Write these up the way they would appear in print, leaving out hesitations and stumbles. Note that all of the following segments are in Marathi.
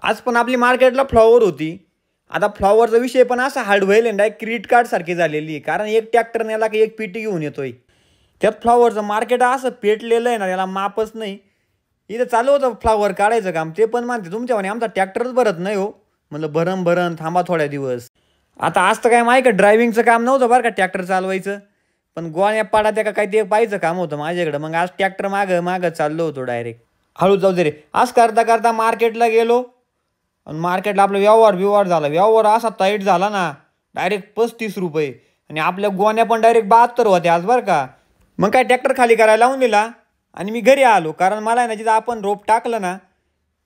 आज पण आपली मार्केटला फ्लॉवर होती. आता फ्लॉवरचा विषय पण असा हार्ड व्हायला आहे डायरेक्ट क्रेडिट कार्डसारखी झालेली आहे. कारण एक ट्रॅक्टर नेला की एक पेटी घेऊन येतोय. त्यात फ्लॉवरचं मार्केट असं पेटलेलं आहे ना, त्याला मापच नाही. इथं चालू होतं फ्लॉवर काढायचं काम. ते पण म्हणते तुमच्या म्हणे आमचा ट्रॅक्टरच भरत नाही हो. म्हणलं भरण भरण थांबा थोड्या दिवस. आता आज तर काय माहिती का ड्रायव्हिंगचं काम नव्हतं बरं का ट्रॅक्टर चालवायचं. पण गोळ्या पाडा त्या का काही ते पाहायचं काम होतं माझ्याकडं. मग आज ट्रॅक्टर मागं मागं चाललो होतो डायरेक्ट. हळू जाऊ दे रे. आज करता करता मार्केटला गेलो आणि मार्केटला आपला व्यवहार झाला. व्यवहार असा टाईट झाला ना, डायरेक्ट ₹35 आणि आपल्या गोण्या पण डायरेक्ट 72 होत्या आज बरं का. मग काय ट्रॅक्टर खाली करायला लावून दिला आणि मी घरी आलो. कारण मला आहे ना जिथं आपण रोप टाकलं ना,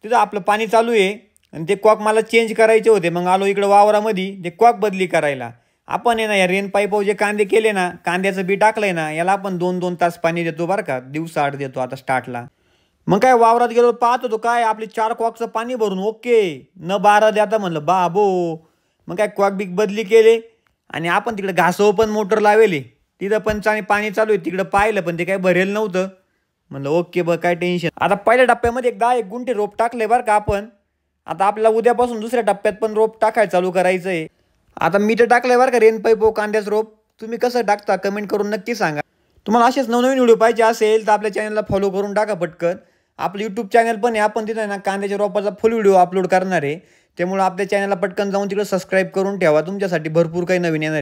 तिथं आपलं पाणी चालू आहे आणि ते कॉक मला चेंज करायचे होते. मग आलो इकडं वावरामध्ये ते कॉक बदली करायला. आपण आहे ना या रेन पाईपावर जे कांदे केले ना, कांद्याचं बी टाकलंय ना, याला आपण 2-2 तास पाणी देतो बरं का. दिवसाआड देतो आता स्टार्टला. मग काय वावरात गेलो पाहत होतो काय आपले 4 कॉकचं पाणी भरून ओके. न 12 द्या आता म्हणलं बाबो. मग काय कॉक बिक बदली केले आणि आपण तिकडे घासावर पण मोटर लावेली. तिथं पण पाणी चालू आहे. तिकडं पाहिलं पण ते काही भरेल नव्हतं. म्हणलं ओके बघ काय टेन्शन. आता पहिल्या टप्प्यामध्ये 1 गुंठे रोप टाकले बरं का आपण. आता आपल्याला उद्यापासून दुसऱ्या टप्प्यात पण रोप टाकायला चालू करायचं आहे. आता मी तर टाकलंय बरं का रेन पाईप कांद्याचं रोप. तुम्ही कसं टाकता कमेंट करून नक्की सांगा. तुम्हाला असेच नवनवीन व्हिडिओ पाहिजे असेल तर आपल्या चॅनलला फॉलो करून टाका पटकन. आपलं यूट्यूब चॅनल पण आहे. आपण तिथं ना कांद्याच्या रोपाचा फुल व्हिडिओ अपलोड करणार आहे. त्यामुळे आपल्या चॅनलला पटकन जाऊन तिकडे सबस्क्राईब करून ठेवा. तुमच्यासाठी भरपूर काही नवीन येणार.